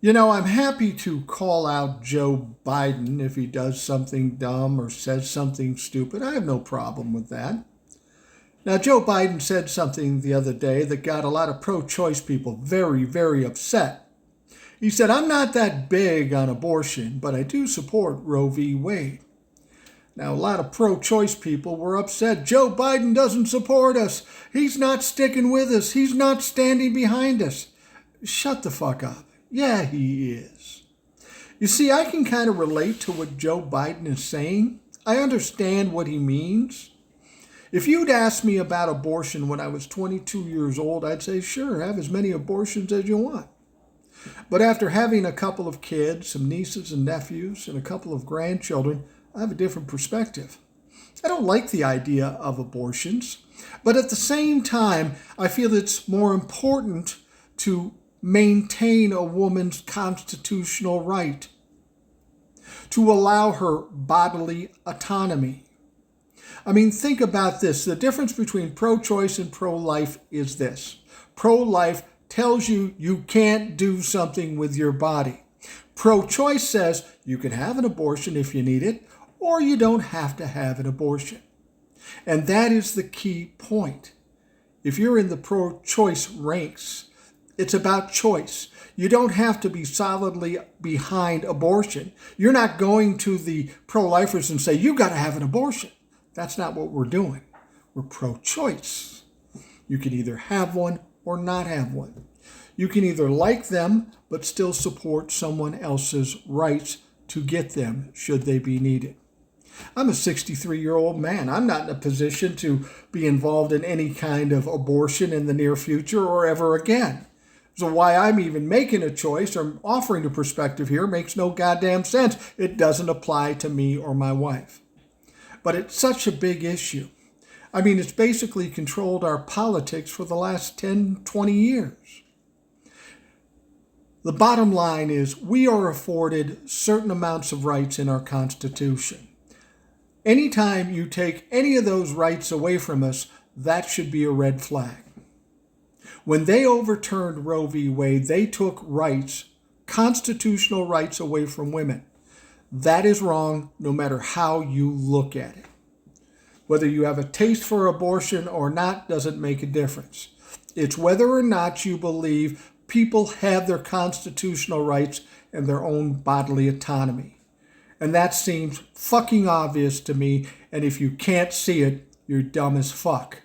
I'm happy to call out Joe Biden if he does something dumb or says something stupid. I have no problem with that. Now, Joe Biden said something the other day that got a lot of pro choice people very, very upset. He said, "I'm not that big on abortion, but I do support Roe v. Wade." Now, a lot of pro choice people were upset. Joe Biden doesn't support us. He's not sticking with us. He's not standing behind us. Shut the fuck up. Yeah, he is. You see, I can kind of relate to what Joe Biden is saying. I understand what he means. If you'd asked me about abortion when I was 22 years old, I'd say, sure, have as many abortions as you want. But after having a couple of kids, some nieces and nephews, and a couple of grandchildren, I have a different perspective. I don't like the idea of abortions, but at the same time, I feel it's more important to maintain a woman's constitutional right, to allow her bodily autonomy. I mean, think about this. The difference between pro-choice and pro-life is this. Pro-life tells you you can't do something with your body. Pro-choice says you can have an abortion if you need it, or you don't have to have an abortion. And that is the key point. If you're in the pro-choice ranks, it's about choice. You don't have to be solidly behind abortion. You're not going to the pro-lifers and say, you got to have an abortion. That's not what we're doing. We're pro-choice. You can either have one or not have one. You can either like them, but still support someone else's rights to get them should they be needed. I'm a 63-year-old man. I'm not in a position to be involved in any kind of abortion in the near future or ever again. So why I'm even making a choice or offering a perspective here makes no goddamn sense. It doesn't apply to me or my wife. But it's such a big issue. I mean, it's basically controlled our politics for the last 10, 20 years. The bottom line is we are afforded certain amounts of rights in our Constitution. Anytime you take any of those rights away from us, that should be a red flag. When they overturned Roe v. Wade, they took rights, constitutional rights away from women. That is wrong no matter how you look at it. Whether you have a taste for abortion or not doesn't make a difference. It's whether or not you believe people have their constitutional rights and their own bodily autonomy. And that seems fucking obvious to me, and if you can't see it, you're dumb as fuck.